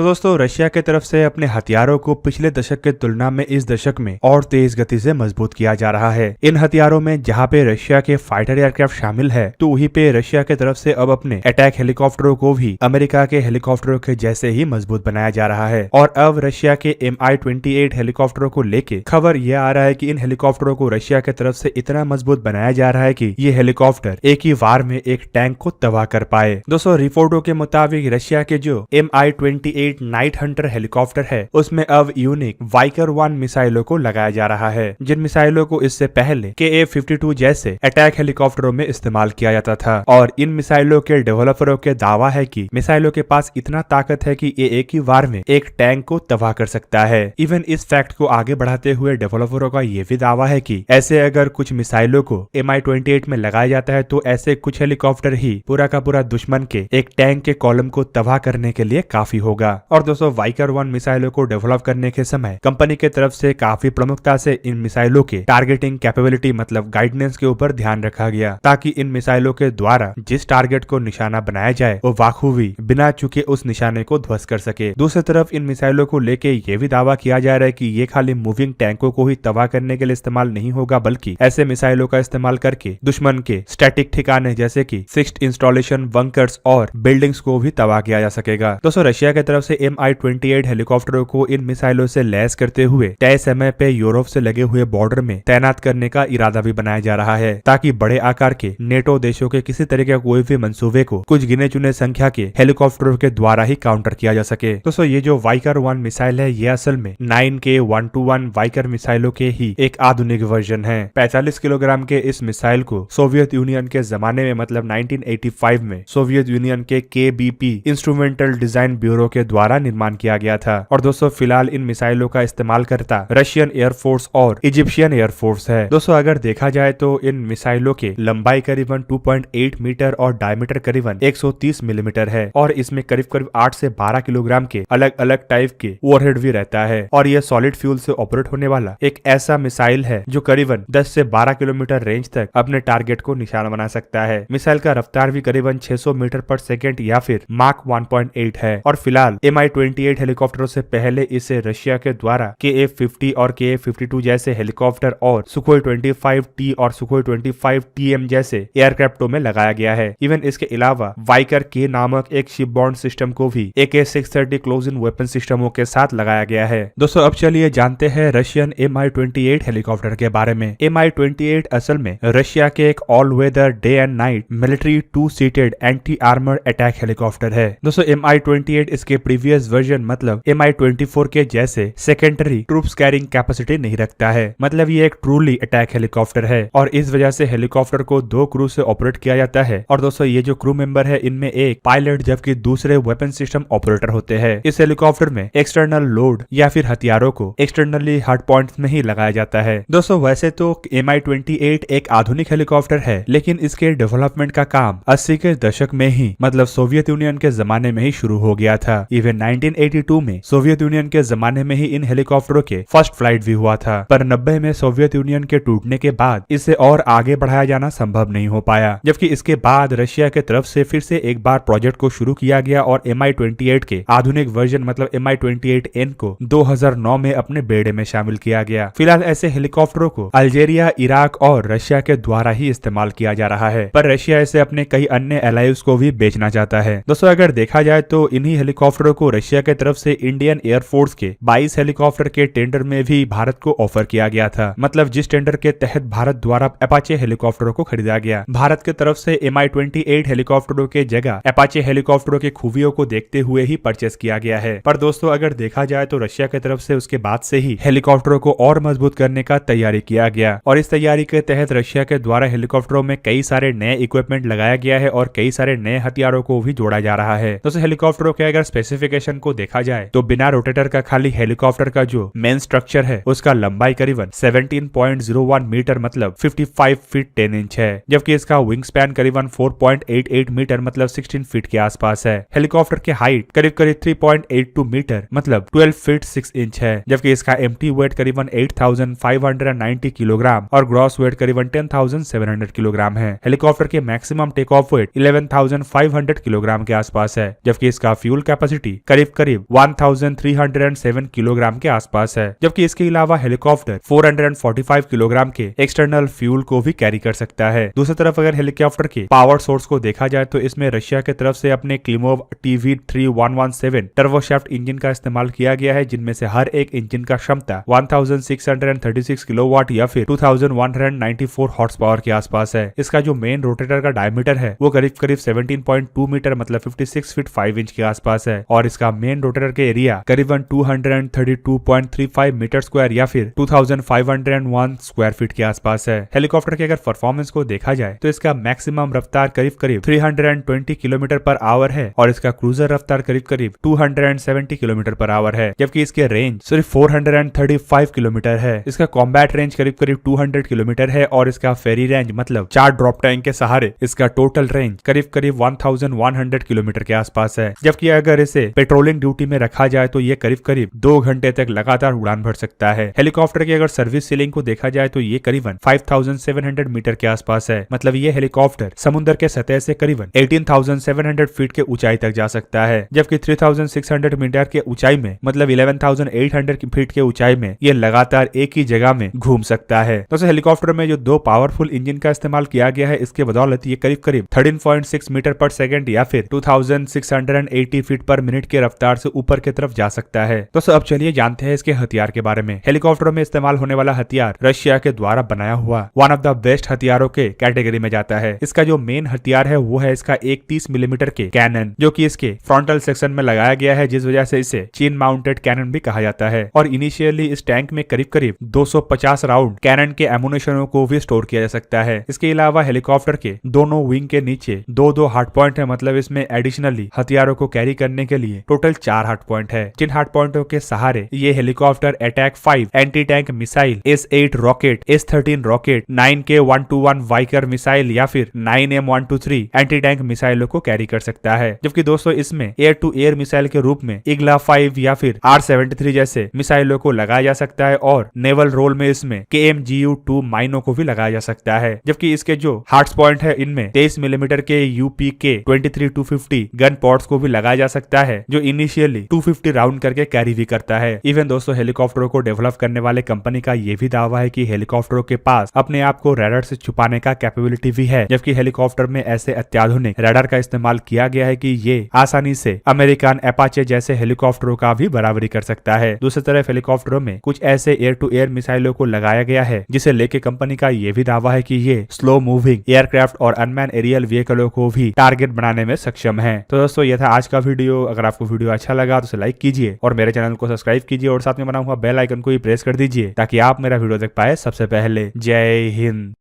तो दोस्तों रशिया की तरफ से अपने हथियारों को पिछले दशक के तुलना में इस दशक में और तेज गति से मजबूत किया जा रहा है। इन हथियारों में जहां पे रशिया के फाइटर एयरक्राफ्ट शामिल है, तो वहीं पे रशिया की तरफ से अब अपने अटैक हेलीकॉप्टरों को भी अमेरिका के हेलीकॉप्टरों के जैसे ही मजबूत बनाया जा रहा है। और अब रशिया के Mi-28 हेलीकॉप्टरों को लेके खबर यह आ रहा है कि इन हेलीकॉप्टरों को रशिया की तरफ से इतना मजबूत बनाया जा रहा है कि ये हेलीकॉप्टर एक ही वार में एक टैंक को तबाह कर पाए। दोस्तों रिपोर्टों के मुताबिक रशिया के जो Mi-28 नाइट हंटर हेलीकॉप्टर है, उसमें अब यूनिक वाइकर 1 मिसाइलों को लगाया जा रहा है, जिन मिसाइलों को इससे पहले Ka-52 जैसे अटैक हेलीकॉप्टरों में इस्तेमाल किया जाता था। और इन मिसाइलों के डेवलपरों के दावा है कि मिसाइलों के पास इतना ताकत है कि ये एक ही वार में एक टैंक को तबाह कर सकता है। इवन इस फैक्ट को आगे बढ़ाते हुए डेवलपरों का ये भी दावा है कि ऐसे अगर कुछ मिसाइलों को Mi-28 में लगाया जाता है, तो ऐसे कुछ हेलीकॉप्टर ही पूरा का पूरा दुश्मन के एक टैंक के कॉलम को तबाह करने के लिए काफी होगा। और दोस्तों वाइकर 1 मिसाइलों को डेवलप करने के समय कंपनी के तरफ से काफी प्रमुखता से इन मिसाइलों के टारगेटिंग कैपेबिलिटी मतलब गाइडेंस के ऊपर ध्यान रखा गया, ताकि इन मिसाइलों के द्वारा जिस टारगेट को निशाना बनाया जाए वो बाखूबी बिना चुके उस निशाने को ध्वस्त कर सके। दूसरी तरफ इन मिसाइलों को लेके ये भी दावा किया जा रहा है कि ये खाली मूविंग टैंकों को ही तबाह करने के लिए इस्तेमाल नहीं होगा, बल्कि ऐसे मिसाइलों का इस्तेमाल करके दुश्मन के स्टैटिक ठिकाने जैसे कि फिक्स्ड इंस्टॉलेशन, बंकर्स और बिल्डिंग्स को भी तबाह किया जा सकेगा। दोस्तों रशिया की तरफ से Mi-28 हेलीकॉप्टरों को इन मिसाइलों से लैस करते हुए तय समय पे यूरोप से लगे हुए बॉर्डर में तैनात करने का इरादा भी बनाया जा रहा है, ताकि बड़े आकार के नेटो देशों के किसी तरह के कोई भी मंसूबे को कुछ गिने चुने संख्या के हेलीकॉप्टरों के द्वारा ही काउंटर किया जा सके। दोस्तों ये जो वाइकर 1 मिसाइल है, ये असल में 9K-121 वाइकर मिसाइलों के ही एक आधुनिक वर्जन है। 45 किलोग्राम के इस मिसाइल को सोवियत यूनियन के जमाने में मतलब 1985 में सोवियत यूनियन के KBP इंस्ट्रूमेंटल डिजाइन ब्यूरो के द्वारा निर्माण किया गया था। और दोस्तों फिलहाल इन मिसाइलों का इस्तेमाल करता रशियन एयरफोर्स और इजिप्शियन एयरफोर्स है। दोस्तों अगर देखा जाए तो इन मिसाइलों के लंबाई करीबन 2.8 मीटर और डायमीटर करीबन 130 मिलीमीटर है, और इसमें करीब करीब 8 से 12 किलोग्राम के अलग अलग टाइप के ओवरहेड भी रहता है। और यह सॉलिड फ्यूल से ऑपरेट होने वाला एक ऐसा मिसाइल है जो करीबन 10 से 12 किलोमीटर रेंज तक अपने टारगेट को निशाना बना सकता है। मिसाइल का रफ्तार भी करीबन 600 मीटर पर सेकेंड या फिर माक 1.8 है। और फिलहाल Mi-28 हेलीकॉप्टरों से पहले इसे रशिया के द्वारा Ka-50 और Ka-52 जैसे हेलीकॉप्टर और Sukhoi 25T और Sukhoi 25TM जैसे एयरक्राफ्टों में लगाया गया है। इवन इसके अलावा वाइकर के नामक एक शिपबॉर्न सिस्टम को भी AK-630 क्लोज इन वेपन सिस्टमों के साथ लगाया गया है। दोस्तों अब चलिए जानते हैं रशियन Mi-28 हेलीकॉप्टर के बारे में। Mi-28 असल में रशिया के एक all weather day and night military 2 seated anti armour attack helicopter है। दोस्तों Mi-28 इसके प्रीवियस वर्जन मतलब Mi-24 के जैसे सेकेंडरी ट्रूप्स कैरिंग कैपेसिटी नहीं रखता है, मतलब ये एक ट्रूली अटैक हेलीकॉप्टर है। और इस वजह से हेलीकॉप्टर को 2 क्रू से ऑपरेट किया जाता है। और दोस्तों ये जो क्रू मेंबर है, इनमें एक पायलट जबकि दूसरे वेपन सिस्टम ऑपरेटर होते हैं। इस हेलीकॉप्टर में एक्सटर्नल लोड या फिर हथियारों को एक्सटर्नली हार्ड पॉइंट्स में ही लगाया जाता है। दोस्तों वैसे तो Mi-28 एक आधुनिक हेलीकॉप्टर है, लेकिन इसके डेवलपमेंट का काम 80 के दशक में ही मतलब सोवियत यूनियन के जमाने में ही शुरू हो गया था। इवन 1982 में सोवियत यूनियन के जमाने में ही इन हेलीकॉप्टरों के फर्स्ट फ्लाइट भी हुआ था, पर 90 में सोवियत यूनियन के टूटने के बाद इसे और आगे बढ़ाया जाना संभव नहीं हो पाया। जबकि इसके बाद रशिया के तरफ से फिर से एक बार प्रोजेक्ट को शुरू किया गया और Mi-28 के आधुनिक वर्जन मतलब Mi-28N को 2009 में अपने बेड़े में शामिल किया गया। फिलहाल ऐसे हेलीकॉप्टरों को अल्जेरिया, इराक और रशिया के द्वारा ही इस्तेमाल किया जा रहा है, पर रशिया इसे अपने कई अन्य एलाइज को भी बेचना चाहता है। दोस्तों अगर देखा जाए तो इन्हीं हेलीकॉप्टरों को रशिया के तरफ से इंडियन एयरफोर्स के 22 हेलीकॉप्टर के टेंडर में भी भारत को ऑफर किया गया था, मतलब जिस टेंडर के तहत भारत द्वारा अपाचे हेलीकॉप्टरों को खरीदा गया। भारत की तरफ से Mi-28 हेलीकॉप्टरों के जगह अपाचे हेलीकॉप्टरों की खूबियों को देखते हुए ही परचेस किया गया है। पर दोस्तों अगर देखा जाए तो रशिया की तरफ से उसके बाद से ही हेलीकॉप्टरों को और मजबूत करने का तैयारी किया गया, और इस तैयारी के तहत रशिया के द्वारा हेलीकॉप्टरों में कई सारे नए इक्विपमेंट लगाया गया है और कई सारे नए हथियारों को भी जोड़ा जा रहा है। दोस्तों हेलीकॉप्टरों के अगर स्पेसिफिकेशन को देखा जाए तो बिना रोटेटर का खाली हेलीकॉप्टर का जो मेन स्ट्रक्चर है उसका लंबाई करीबन 17.01 मीटर मतलब 55 फीट 10 इंच है, जबकि इसका विंग स्पैन करीबन 4.88 मीटर मतलब 16 फीट के आसपास है। हेलीकॉप्टर की हाइट करीब 3.82 मीटर मतलब 12 फीट 6 इंच है, जबकि इसका एम्प्टी वेट करीबन 8,590 किलोग्राम और ग्रॉस वेट करीबन 10,700 किलोग्राम है। हेलीकॉप्टर के maximum take off weight 11,500 kilogram के आसपास है, जबकि इसका फ्यूल कैपेसिटी कैपेसिटी करीब करीब 1307 किलोग्राम के आसपास है, जबकि इसके अलावा हेलीकॉप्टर 445 किलोग्राम के एक्सटर्नल फ्यूल को भी कैरी कर सकता है। दूसरी तरफ अगर हेलीकॉप्टर के पावर सोर्स को देखा जाए तो इसमें रशिया की तरफ से अपने क्लिमोव TV3117 टर्बोशाफ्ट इंजन का इस्तेमाल किया गया है, जिनमें से हर एक इंजन का क्षमता 1636 किलोवाट या फिर 2194 हॉर्स पावर के आसपास है। इसका जो मेन रोटेटर का डायमीटर है वो करीब करीब 17.2 मीटर मतलब 56 फीट 5 इंच के आसपास है, और इसका मेन रोटेटर के एरिया करीबन 232.35 मीटर स्क्वायर या फिर 2501 स्क्वायर फीट के आसपास है। हेलीकॉप्टर के अगर परफॉर्मेंस को देखा जाए तो इसका मैक्सिमम रफ्तार करीब करीब 320 किलोमीटर पर आवर है, और इसका क्रूजर रफ्तार करीब करीब 270 किलोमीटर पर आवर है, जबकि इसके रेंज सिर्फ 435 किलोमीटर है। इसका कॉम्बैट रेंज करीब करीब 200 किलोमीटर है, और इसका फेरी रेंज मतलब 4 ड्रॉप टैंक के सहारे इसका टोटल रेंज करीब करीब 1100 किलोमीटर के आसपास है। जबकि अगर इसे पेट्रोलिंग ड्यूटी में रखा जाए तो ये करीब करीब 2 घंटे तक लगातार उड़ान भर सकता है। हेलीकॉप्टर की अगर सर्विस सीलिंग को देखा जाए तो ये करीबन 5700 मीटर के आसपास है, मतलब ये हेलीकॉप्टर समुद्र के सतह से करीबन 18700 फीट के ऊंचाई तक जा सकता है, जबकि 3600 मीटर के ऊंचाई में मतलब 11800 फीट के ऊंचाई में ये लगातार एक ही जगह में घूम सकता है। तो हेलीकॉप्टर में जो 2 पावरफुल इंजन का इस्तेमाल किया गया है, इसके बदौलत ये करीब करीब 13.6 मीटर पर सेकंड या फिर 2680 फीट पर मिनट के रफ्तार से ऊपर की तरफ जा सकता है। तो अब चलिए जानते हैं इसके हथियार के बारे में। हेलीकॉप्टरों में इस्तेमाल होने वाला हथियार रशिया के द्वारा बनाया हुआ वन ऑफ द बेस्ट हथियारों के कैटेगरी में जाता है। इसका जो मेन हथियार है वो है इसका एक 30 मिलीमीटर के कैनन, जो कि इसके फ्रंटल सेक्शन में लगाया गया है, जिस वजह से इसे चीन माउंटेड कैनन भी कहा जाता है। और इनिशियली इस टैंक में करीब करीब 250 राउंड कैनन के एमुनेशनों को भी स्टोर किया जा सकता है। इसके अलावा हेलीकॉप्टर के दोनों विंग के नीचे दो हार्ड पॉइंट है, मतलब इसमें एडिशनली हथियारों को कैरी करने के लिए टोटल 4 हार्ड पॉइंट है, जिन हार्ड पॉइंटों के सहारे ये helicopter attack 5 anti tank missile, S8 rocket, S13 rocket, 9K121 Vikhr missile या फिर 9M123 एंटी टैंक मिसाइलों को कैरी कर सकता है। जबकि दोस्तों इसमें एयर टू एयर मिसाइल के रूप में इग्ला 5 या फिर R73 जैसे मिसाइलों को लगाया जा सकता है, और नेवल रोल में इसमें KMGU-2 माइनों को भी लगाया जा सकता है। जबकि इसके जो हार्ड पॉइंट है इनमें 23 मिलीमीटर के UPK 23-250 गन पॉट्स को भी लगाया जा सकता है, जो इनिशियली 250 राउंड करके कैरी भी करता है। इवन दोस्तों हेलीकॉप्टरों को डेवलप करने वाले कंपनी का ये भी दावा है कि हेलीकॉप्टरों के पास अपने आप को रडार से छुपाने का कैपेबिलिटी भी है, जबकि हेलीकॉप्टर में ऐसे अत्याधुनिक रडार का इस्तेमाल किया गया है कि ये आसानी से अमेरिकन अपाचे जैसे हेलीकॉप्टरों का भी बराबरी कर सकता है। दूसरी तरफ हेलीकॉप्टरों में कुछ ऐसे एयर टू एयर मिसाइलों को लगाया गया है, जिसे लेके कंपनी का ये भी दावा है कि ये स्लो मूविंग एयरक्राफ्ट और अनमैन एरियल व्हीकलों को भी टारगेट बनाने में सक्षम है। तो दोस्तों ये था आज का वीडियो। अगर आपको वीडियो अच्छा लगा तो उसे लाइक कीजिए और मेरे चैनल को सब्सक्राइब कीजिए, और साथ में बना हुआ बेल आइकन को भी प्रेस कर दीजिए ताकि आप मेरा वीडियो देख पाए सबसे पहले। जय हिंद।